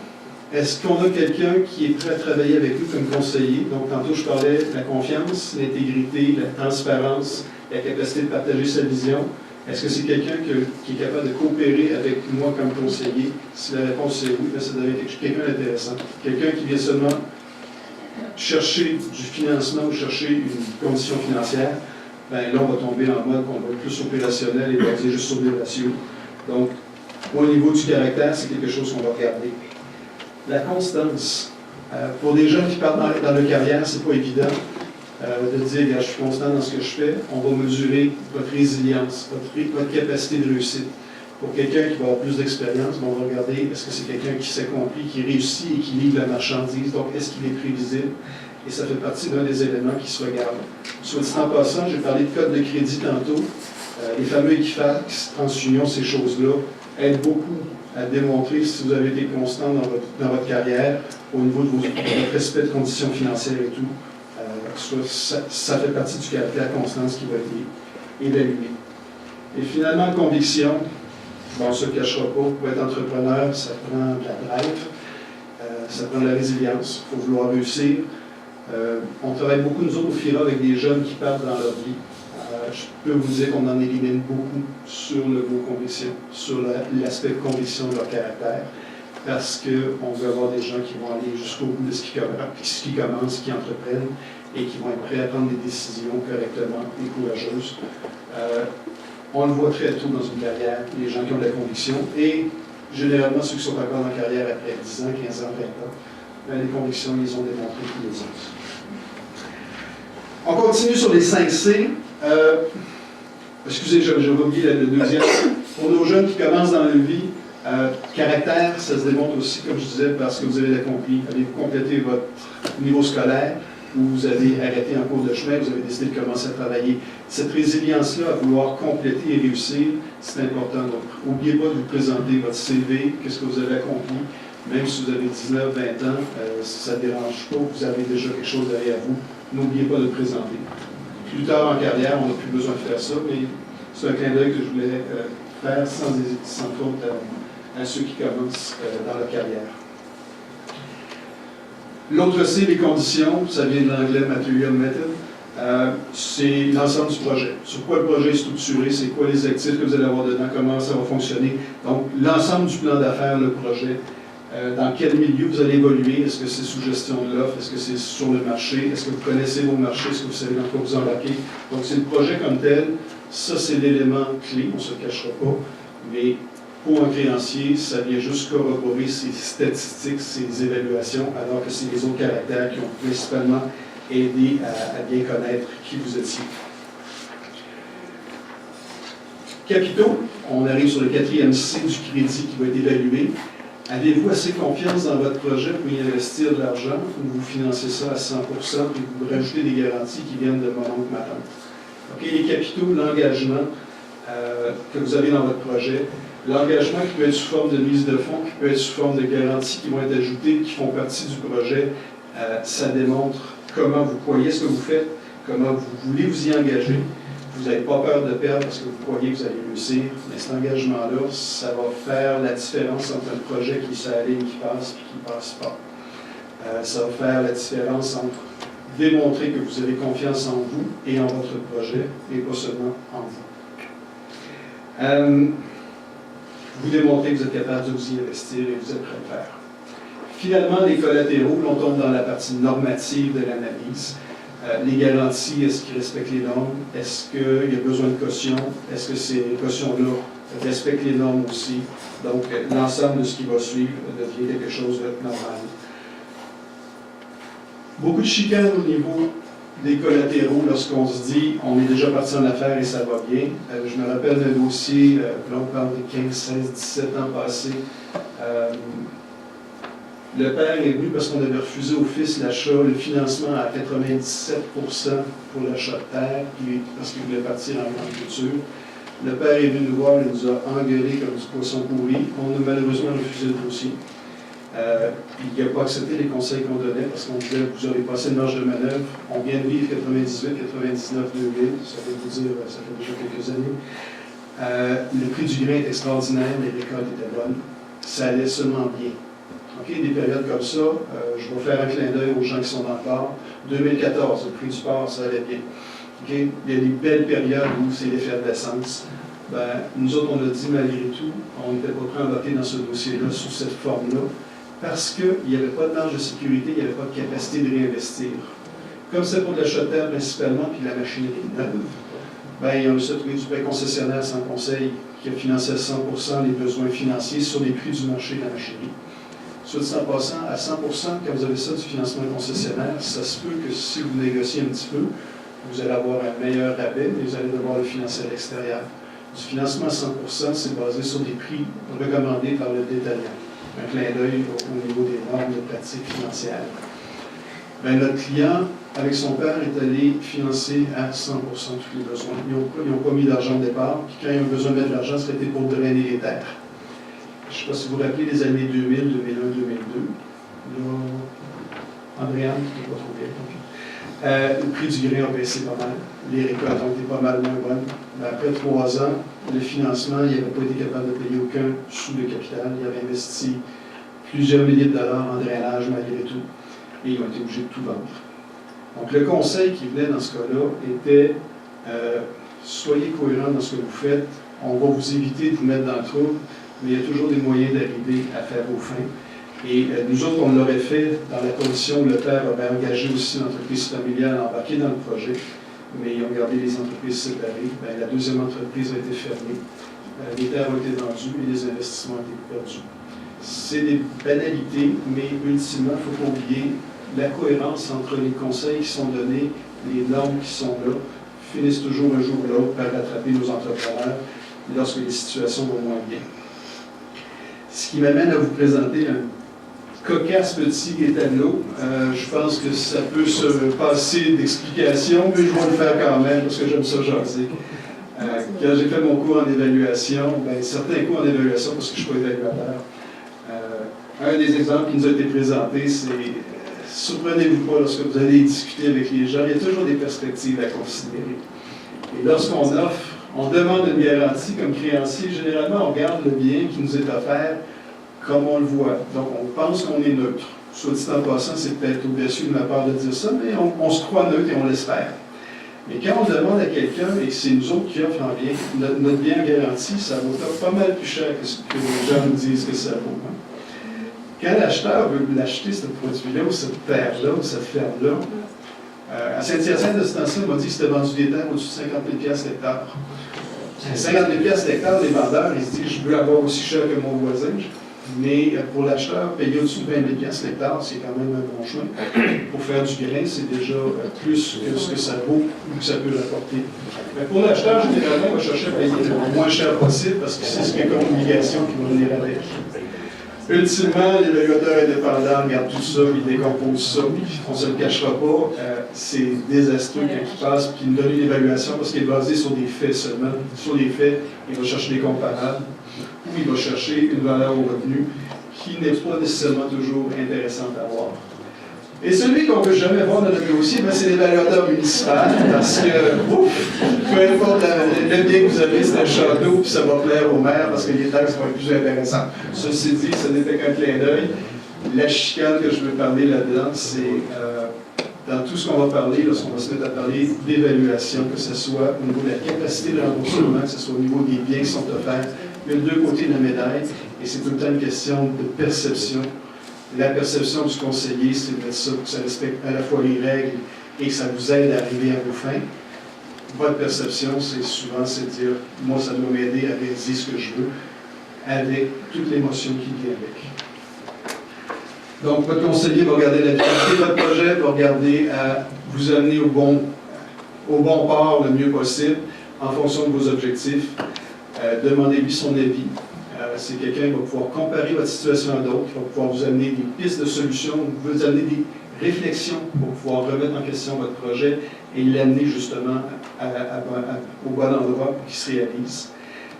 Est-ce qu'on a quelqu'un qui est prêt à travailler avec nous comme conseiller? Donc, tantôt, je parlais de la confiance, l'intégrité, la transparence, la capacité de partager sa vision. Est-ce que c'est quelqu'un qui est capable de coopérer avec moi comme conseiller? Si la réponse est oui, ça doit être quelqu'un d'intéressant. Quelqu'un qui vient seulement chercher du financement ou chercher une condition financière, là, on va tomber en mode qu'on va être plus opérationnel et basé juste sur des ratios. Donc, au niveau du caractère, c'est quelque chose qu'on va regarder. La constance. Pour des jeunes qui partent dans leur carrière, c'est pas évident de dire, je suis constant dans ce que je fais. On va mesurer votre résilience, votre capacité de réussite. Pour quelqu'un qui va avoir plus d'expérience, on va regarder est-ce que c'est quelqu'un qui s'accomplit, qui réussit et qui livre la marchandise. Donc, est-ce qu'il est prévisible? Et ça fait partie d'un des éléments qui se regardent. Soit dit en passant, j'ai parlé de code de crédit tantôt. Les fameux Equifax, TransUnion, ces choses-là, aident beaucoup à démontrer si vous avez été constant dans votre carrière au niveau de votre respect de conditions financières et tout. Ça fait partie du caractère constance qui va être évalué. Et finalement, conviction. Bon, on ne se cachera pas, pour être entrepreneur, ça prend de la drive, ça prend de la résilience, il faut vouloir réussir. On travaille beaucoup, nous autres, au FIRA, avec des jeunes qui partent dans leur vie. Je peux vous dire qu'on en élimine beaucoup sur le mot conviction, sur l'aspect conviction de leur caractère, parce qu'on veut avoir des gens qui vont aller jusqu'au bout de ce qu'ils commencent, qui entreprennent, et qui vont être prêts à prendre des décisions correctement et courageuses. On le voit très tôt dans une carrière, les gens qui ont de la conviction, et généralement ceux qui sont encore en carrière après 10 ans, 15 ans, 20 ans, les convictions, ils ont démontré tous les autres. On continue sur les 5 C. Excusez, j'avais oublié le deuxième. Pour nos jeunes qui commencent dans leur vie, caractère, ça se démontre aussi, comme je disais, parce que vous avez accompli. Avez-vous complété votre niveau scolaire ou vous avez arrêté en cours de chemin, vous avez décidé de commencer à travailler. Cette résilience-là, à vouloir compléter et réussir, c'est important. Donc, n'oubliez pas de vous présenter votre CV, qu'est-ce que vous avez accompli. Même si vous avez 19, 20 ans, si ça ne dérange pas, vous avez déjà quelque chose derrière vous, n'oubliez pas de le présenter. Plus tard en carrière, on n'a plus besoin de faire ça, mais c'est un clin d'œil que je voulais faire sans faute à ceux qui commencent dans leur carrière. L'autre C, les conditions, ça vient de l'anglais Material Method. C'est l'ensemble du projet. Sur quoi le projet est structuré, c'est quoi les actifs que vous allez avoir dedans, comment ça va fonctionner. Donc, l'ensemble du plan d'affaires, le projet, dans quel milieu vous allez évoluer, est-ce que c'est sous gestion de l'offre, est-ce que c'est sur le marché, est-ce que vous connaissez vos marchés, est-ce que vous savez dans quoi vous embarquez. Donc, c'est le projet comme tel, ça c'est l'élément clé, on ne se cachera pas, mais pour un créancier, ça vient juste corroborer ses statistiques, ses évaluations, alors que c'est les autres caractères qui ont principalement aidé à bien connaître qui vous étiez. Capitaux, on arrive sur le 4e C du crédit qui va être évalué. Avez-vous assez confiance dans votre projet pour y investir de l'argent ou vous financez ça à 100% et vous rajoutez des garanties qui viennent de mon oncle, ma tante? Okay, les capitaux, l'engagement que vous avez dans votre projet, l'engagement qui peut être sous forme de mise de fonds, qui peut être sous forme de garanties qui vont être ajoutées, qui font partie du projet, ça démontre comment vous croyez ce que vous faites, comment vous voulez vous y engager. Vous n'avez pas peur de perdre parce que vous croyez que vous allez réussir, mais cet engagement-là, ça va faire la différence entre un projet qui s'aligne, qui passe et qui ne passe pas. Ça va faire la différence entre démontrer que vous avez confiance en vous et en votre projet, et pas seulement en vous. Vous démontrez que vous êtes capable de vous y investir et que vous êtes prêt à le faire. Finalement, les collatéraux, on tombe dans la partie normative de l'analyse. Les garanties, est-ce qu'ils respectent les normes? Est-ce qu'il y a besoin de caution? Est-ce que ces cautions-là respectent les normes aussi? Donc, l'ensemble de ce qui va suivre devient quelque chose de normal. Beaucoup de chicanes au niveau des collatéraux lorsqu'on se dit on est déjà parti en affaires et ça va bien. Je me rappelle d'un dossier, là on parle de 15, 16, 17 ans passés. Le père est venu parce qu'on avait refusé au fils l'achat, le financement à 97% pour l'achat de terre, parce qu'il voulait partir en agriculture. Le père est venu nous voir, il nous a engueulés comme du poisson pourri. On a malheureusement refusé le dossier. Il n'a pas accepté les conseils qu'on donnait parce qu'on disait vous n'aurez pas assez de marge de manœuvre. On vient de vivre 98, 99, 2000, ça veut vous dire, ça fait déjà quelques années. Le prix du grain est extraordinaire, les récoltes étaient bonnes. Ça allait seulement bien. Okay, des périodes comme ça, je vais faire un clin d'œil aux gens qui sont dans le port. 2014, le prix du port, ça allait bien. Okay? Il y a des belles périodes où c'est l'effervescence. Nous autres, on a dit malgré tout, on n'était pas prêt à embarquer dans ce dossier-là sous cette forme-là, parce qu'il n'y avait pas de marge de sécurité, il n'y avait pas de capacité de réinvestir. Comme c'est pour de l'achat de terre principalement, puis la machinerie neuve, on s'est trouvé du prêt concessionnaire sans conseil qui a financé à 100% les besoins financiers sur les prix du marché de la machinerie. Soit dit en passant, à 100%, quand vous avez ça du financement concessionnaire, ça se peut que si vous négociez un petit peu, vous allez avoir un meilleur rabais, mais vous allez devoir le financer à l'extérieur. Du financement à 100%, c'est basé sur des prix recommandés par le détaillant. Un clin d'œil au niveau des normes de pratique financière. Notre client, avec son père, est allé financer à 100% tous les besoins. Ils n'ont pas mis d'argent de départ, puis quand ils ont besoin de mettre de l'argent, c'était pour drainer les terres. Je ne sais pas si vous vous rappelez les années 2000, 2001, 2002. Andréane, je ne pas trop bien. Le prix du grain a baissé pas mal. Les récoltes ont été pas mal moins bonnes. Mais après 3 ans, le financement, il n'avait pas été capable de payer aucun sous de capital. Il avait investi plusieurs milliers de dollars en drainage malgré tout. Et ils ont été obligés de tout vendre. Donc le conseil qui venait dans ce cas-là était soyez cohérents dans ce que vous faites. On va vous éviter de vous mettre dans le trouble, mais il y a toujours des moyens d'arriver à faire vos fins. Et nous autres, on l'aurait fait dans la condition où le père avait engagé aussi l'entreprise familiale à embarquer dans le projet, mais ils ont gardé les entreprises séparées. La deuxième entreprise a été fermée, les terres ont été vendues et les investissements ont été perdus. C'est des banalités, mais ultimement, il ne faut pas oublier la cohérence entre les conseils qui sont donnés, les normes qui sont là, finissent toujours un jour ou l'autre par rattraper nos entrepreneurs lorsque les situations vont moins bien. Ce qui m'amène à vous présenter un cocasse petit tableau. Je pense que ça peut se passer d'explication, mais je vais le faire quand même parce que j'aime ça jaser. Quand j'ai fait mon cours en évaluation, certains cours en évaluation, parce que je ne suis pas évaluateur, un des exemples qui nous a été présenté, c'est surprenez-vous pas lorsque vous allez discuter avec les gens, il y a toujours des perspectives à considérer. Et lorsqu'on offre On demande une garantie comme créancier. Généralement, on regarde le bien qui nous est offert comme on le voit. Donc, on pense qu'on est neutre. Soit dit en passant, c'est peut-être audacieux de ma part de dire ça, mais on se croit neutre et on l'espère. Mais quand on demande à quelqu'un et que c'est nous autres qui offrent un bien, notre bien garanti, ça vaut pas mal plus cher que ce que les gens nous disent que ça vaut. Hein? Quand l'acheteur veut l'acheter, ce produit-là, ou cette terre-là, ou cette ferme-là, à Saint-Hyacinthe de ce temps-ci, on m'a dit que c'était vendu des terres au-dessus de 50 000 $ l'hectare. 50 000 $ l'hectare, les vendeurs, ils se disent, je veux avoir aussi cher que mon voisin. Mais pour l'acheteur, payer au-dessus de 20 000 $ l'hectare, c'est quand même un bon chemin. Pour faire du grain, c'est déjà plus que ce que ça vaut ou que ça peut rapporter. Mais pour l'acheteur, généralement, on va chercher à payer le moins cher possible parce que c'est ce qui est comme obligation qui va venir avec. Ultimement, l'évaluateur indépendant regarde tout ça, il décompose ça, on ne se le cachera pas. C'est désastreux quand il passe, puis il nous donne une évaluation parce qu'il est basé sur des faits seulement. Sur les faits, il va chercher des comparables, ou il va chercher une valeur au revenu qui n'est pas nécessairement toujours intéressante à voir. Et celui qu'on ne peut jamais voir dans le dossier, c'est l'évaluateur municipal, parce que, peu importe le bien que vous avez, c'est un château, puis ça va plaire au maire, parce que les taxes vont être plus intéressantes. Ceci dit, ce n'était qu'un clin d'œil. La chicane que je veux parler là-dedans, c'est dans tout ce qu'on va parler, lorsqu'on va se mettre à parler d'évaluation, que ce soit au niveau de la capacité de remboursement, que ce soit au niveau des biens qui sont offerts. Il y a deux côtés de la médaille, et c'est tout le temps une question de perception. La perception du conseiller, c'est de ça, que ça respecte à la fois les règles et que ça vous aide à arriver à vos fins. Votre perception, c'est souvent, c'est de dire, moi, ça doit m'aider à réaliser ce que je veux, avec toute l'émotion qui vient avec. Donc, votre conseiller va regarder la qualité de votre projet, va regarder à vous amener au bon port le mieux possible, en fonction de vos objectifs. Demandez-lui son avis. C'est quelqu'un qui va pouvoir comparer votre situation à d'autres, qui va pouvoir vous amener des pistes de solutions, vous amener des réflexions pour pouvoir remettre en question votre projet et l'amener justement au bon endroit pour qu'il se réalise.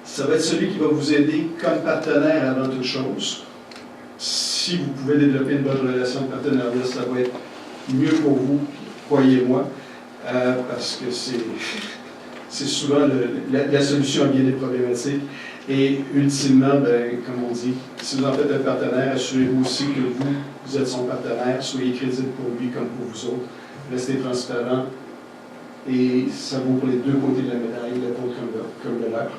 Ça va être celui qui va vous aider comme partenaire avant toute chose. Si vous pouvez développer une bonne relation de partenariat, ça va être mieux pour vous, croyez-moi, parce que c'est souvent la solution à bien des problématiques. Et ultimement, comme on dit, si vous en faites un partenaire, assurez-vous aussi que vous êtes son partenaire, soyez crédible pour lui comme pour vous autres, restez transparent, et ça vaut pour les deux côtés de la médaille, le vôtre comme le leur.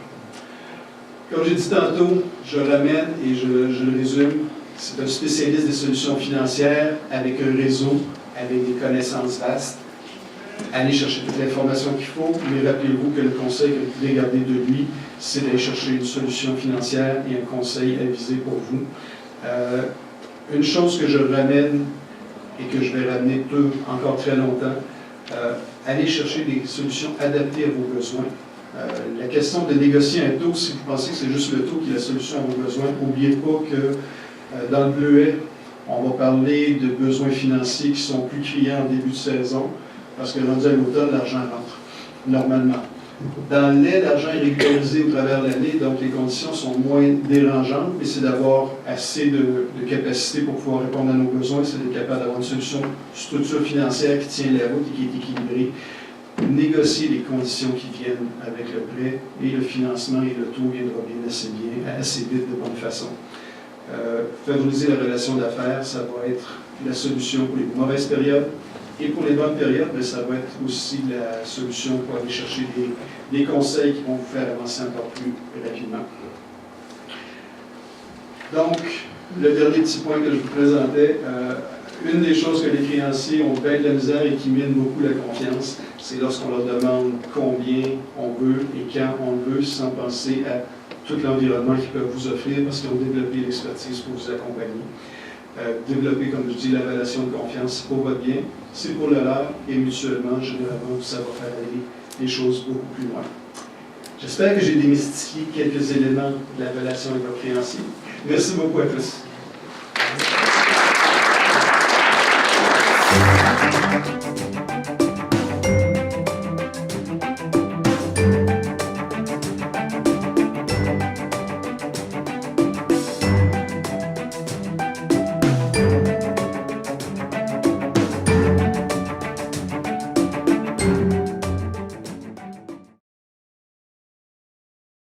Comme j'ai dit tantôt, je ramène et je le résume, c'est un spécialiste des solutions financières avec un réseau, avec des connaissances vastes. Allez chercher toute l'information qu'il faut, mais rappelez-vous que le conseil que vous pouvez garder de lui, c'est d'aller chercher une solution financière et un conseil avisé pour vous. Une chose que je ramène et que je vais ramener encore très longtemps, allez chercher des solutions adaptées à vos besoins. La question de négocier un taux, si vous pensez que c'est juste le taux qui est la solution à vos besoins, n'oubliez pas que dans le bleuet, on va parler de besoins financiers qui sont plus criants en début de saison, parce que rendu à l'automne, l'argent rentre, normalement. Dans le lait, l'argent est régularisé au travers de l'année, donc les conditions sont moins dérangeantes, mais c'est d'avoir assez de capacité pour pouvoir répondre à nos besoins, c'est d'être capable d'avoir une solution, structure financière qui tient la route et qui est équilibrée. Négocier les conditions qui viennent avec le prêt et le financement et le taux viendra bien, assez vite, de bonne façon. Favoriser la relation d'affaires, ça va être la solution pour les mauvaises périodes. Et pour les bonnes périodes, ça va être aussi la solution pour aller chercher des conseils qui vont vous faire avancer encore plus rapidement. Donc, le dernier petit point que je vous présentais, une des choses que les créanciers ont bien de la misère et qui mine beaucoup la confiance, c'est lorsqu'on leur demande combien on veut et quand on le veut, sans penser à tout l'environnement qu'ils peuvent vous offrir parce qu'ils ont développé l'expertise pour vous accompagner. Développer, comme je dis, la relation de confiance, c'est pour votre bien, c'est pour le leur, et mutuellement, généralement, ça va faire aller les choses beaucoup plus loin. J'espère que j'ai démystifié quelques éléments de la relation avec votre créancier. Merci beaucoup à tous.